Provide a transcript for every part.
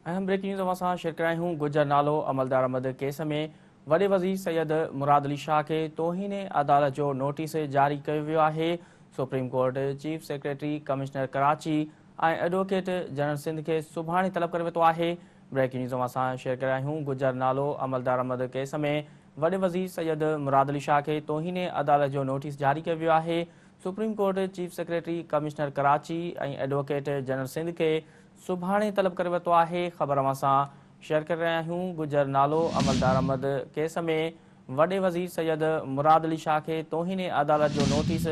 अहम breaking news असां share करायूं हूं। गुजर नालो अमलदार अहमद केस में वॾे वज़ीर सैयद मुराद अली शाह खे तौहीन अदालत जो नोटिस जारी कयो वियो आहे। Supreme court chief secretary commissioner Karachi ऐं एडवोकेट जनरल सिंध खे सुभाणे तलब करे वरितो आहे। ब्रेकिंग न्यूज़ असां शेयर करायूं हूं। गुजर नालो अमलदार अहमद केस में वॾे वज़ीर सैयद मुराद अली शाह खे तौहीन अदालत जो नोटिस जारी कयो वियो आहे। Supreme court chief secretary commissioner Karachi ऐं एडवोकेट जनरल सिंध खे सुभाणे तलब करे वरितो आहे। ख़बर असां शेयर करे रहिया आहियूं। गुजर नालो अमलदार अहमद केस में वॾे वज़ीर सैयद मुराद अली शाह खे तौहीन अदालत जो नोटिस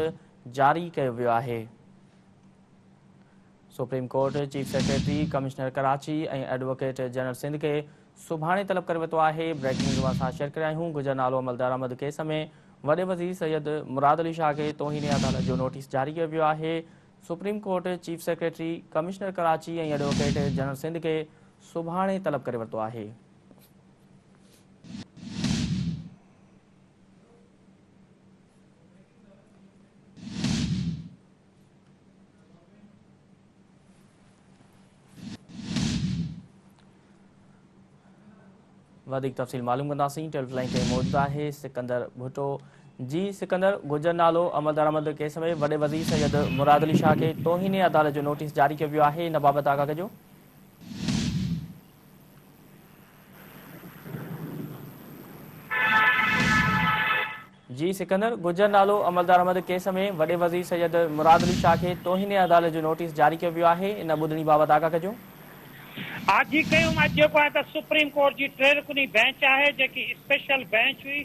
जारी कयो वियो आहे। Supreme court chief secretary commissioner Karachi ऐं एडवोकेट जनरल सिंध खे सुभाणे तलब करे वरितो आहे। ब्रेकिंग न्यूज़ असां शेयर करे रहिया आहियूं। गुजर नालो अमलदार अहमद केस में वॾे वज़ीर सैयद मुराद अली शाह खे तौहीन अदालत जो नोटिस जारी कयो वियो आहे। Supreme court chief secretary commissioner Karachi ऐं एडवोकेट जनरल सिंध खे सुभाणे तलब करे वरितो आहे। वधिक तफ़सील मालूम कंदासीं। टेलीफोन लाइन ते मौजूद आहे सिकंदर भुट्टो। जी सिकंदर, गुजर नालो अमलदार अहमद केस में वॾे वज़ीर सैयद मुराद अली शाह खे तौहीन अदालत जो नोटिस जारी कयो वियो आहे। इन बाबति आगाह कजो। जी सिकंदर, गुजर नालो अमलदार अहमद केस में वॾे वज़ीर सैयद मुराद अली शाह खे तौहीन अदालत जो नोटिस जारी कयो वियो आहे। इन ॿुधणी बाबति आगाह कजो। आज ही कयूं जेको आहे त सुप्रीम कोर्ट जी टे रुकनी बेंच आहे जेकी स्पेशल बेंच हुई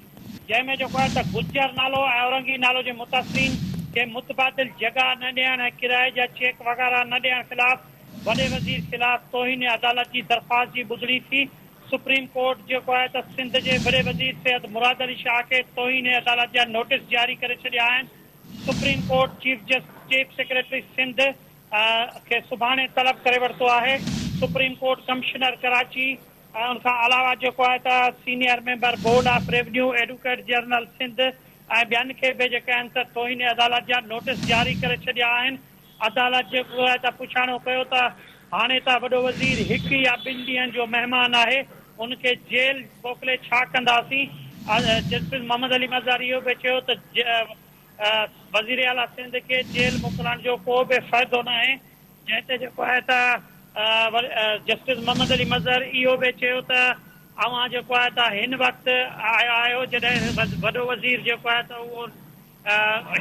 जंहिंमें जेको आहे त गुजर नालो ऐं औरंगी नालो जे मुतासिरीन खे मुतबादिल जगह न ॾियण ऐं किराए जा चेक वग़ैरह न ॾियण ख़िलाफ़ वॾे वज़ीर ख़िलाफ़ तौहीन अदालत जी दरख़्वास्त जी ॿुधणी थी। सुप्रीम कोर्ट जेको आहे त सिंध जे वॾे वज़ीर सैयद मुराद अली शाह खे तौहीन अदालत जा नोटिस जारी करे छॾिया आहिनि। Supreme court chief secretary Sindh खे सुभाणे तलब करे वरितो आहे। सुप्रीम कोर्ट कमिश्नर कराची ऐं उनखां अलावा जेको आहे त senior member board of revenue advocate general Sindh ऐं ॿियनि खे बि जेके आहिनि त तौहीन अदालत जा नोटिस जारी करे छॾिया आहिनि। अदालत जेको आहे त पुछाणो कयो त हाणे त वॾो वज़ीर हिकु या ॿिनि ॾींहंनि जो महिमान आहे, उनखे जेल मोकिले छा कंदासीं। जस्टिस मोहम्मद अली मज़हर इहो बि चयो त वज़ीर आला सिंध खे जेल मोकिलण जो को बि फ़ाइदो न आहे। जंहिं ते जेको आहे त जस्टिस मोहम्मद अली मज़हर इहो बि चयो त अव्हां जेको आहे त हिन वक़्तु आया आहियो जॾहिं वॾो वज़ीर जेको आहे त उहो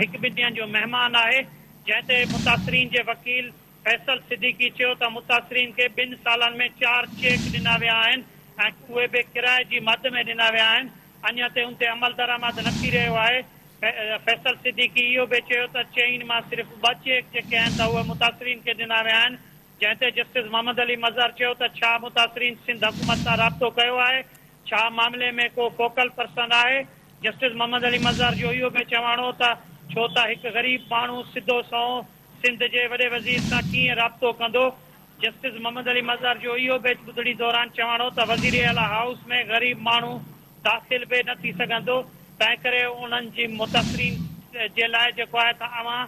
हिकु ॿिनि ॾींहंनि जो महिमान आहे। जंहिं ते मुतासिरीन जे वकील फैसल सिद्दीकी चयो त मुतासिरीन खे 2 सालनि में 4 चेक ॾिना विया आहिनि ऐं उहे बि किराए जी मद में ॾिना विया आहिनि। अञा ते उन ते अमल दरामद न थी रहियो आहे। फैसल सिद्दीकी इहो बि चयो त चइनि मां सिर्फ़ु 2 चेक जेके आहिनि त उहे मुतासिरीन खे ॾिना विया आहिनि। जंहिं ते जस्टिस मोहम्मद अली मज़हर चयो त छा मुतासिरीन सिंध हुकूमत सां राब्तो कयो आहे, छा मामले में को फोकल पर्सन आहे। जस्टिस मोहम्मद अली मज़हर जो इहो बि चवाणो त छो त हिकु ग़रीब माण्हू सिधो सओं सिंध जे वॾे वज़ीर सां कीअं राब्तो कंदो। जस्टिस मोहम्मद अली मज़हर जो इहो बि ॿुधणी दौरान चवाणो त वज़ीर आला हाउस में ग़रीब माण्हू दाख़िल बि न थी सघंदो। तंहिं करे उन्हनि जी मुतासिरीन जे लाइ जेको आहे त अव्हां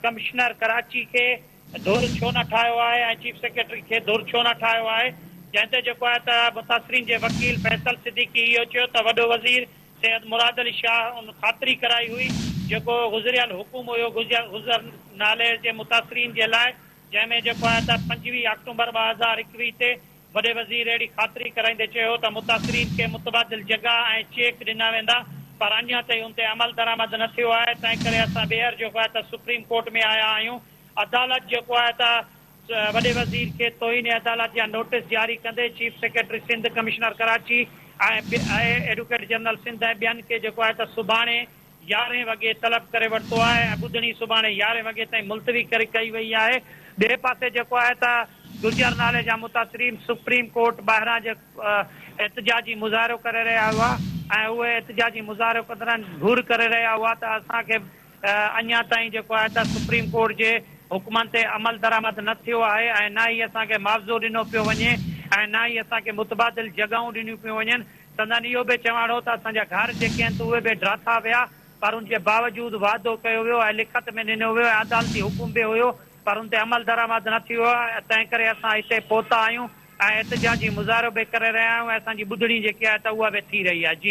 कमिश्नर कराची खे धुर छो न ठाहियो आहे ऐं चीफ सेक्रेटरी खे धुर छो न ठाहियो आहे। जंहिं ते जेको आहे त मुतासिरीन जे वकील फैसल सिद्दीकी इहो चयो त वॾो वज़ीर सैयद मुराद अली शाह उन ख़ातिरी कराई हुई जेको गुज़रियल हुकुम हुयो गुज़र नाले जे मुतासिरीन जे लाइ, जंहिंमें जेको आहे त 25 अक्टूबर 2021 ते वॾे वज़ीर अहिड़ी ख़ातिरी कराईंदे चयो त मुतासिरीन खे मुतबादिल जगह ऐं चेक ॾिना वेंदा, पर अञा ताईं उन ते अमल दरामद न थियो आहे। तंहिं करे असां ॿीहर जेको आहे त सुप्रीम कोर्ट में आया आहियूं। अदालत जेको आहे त वॾे वज़ीर खे तौहीन अदालत जा नोटिस जारी कंदे chief secretary Sindh commissioner Karachi ऐं एडवोकेट जनरल सिंध ऐं ॿियनि खे जेको आहे त सुभाणे 11 वॻे तलब करे वरितो आहे ऐं ॿुधणी सुभाणे 11 वॻे ताईं मुलतवी करे कई वई आहे। ॿिए पासे जेको आहे त गुजर नाले जा मुतासिरीन सुप्रीम कोर्ट ॿाहिरां जे एहतजाजी मुज़ाहिरो करे रहिया हुआ ऐं उहे एहतजाजी मुज़ाहिरो कंदड़ घुर करे रहिया हुआ त असांखे अञा ताईं जेको आहे त सुप्रीम कोर्ट जे हुकुमनि ते अमल दरामद न थियो आहे ऐं न ई असांखे मुआवज़ो ॾिनो पियो वञे ऐं न ई असांखे मुतबादिल जॻहियूं ॾिनियूं पियूं वञनि। संदन इहो बि चवाणो त असांजा घर जेके आहिनि त उहे बि ड्राथा विया, पर उनजे बावजूदि वाइदो कयो वियो ऐं लिखत में ॾिनो वियो ऐं अदालती हुकुम बि हुयो, पर उन ते अमल दरामद न थियो आहे। तंहिं करे असां हिते पहुता आहियूं। ऐं एहतिजाजी मुज़ाहिरो बि करे रहिया आहियूं। असांजी ॿुधणी जेकी आहे त उहा बि थी रही आहे। जी।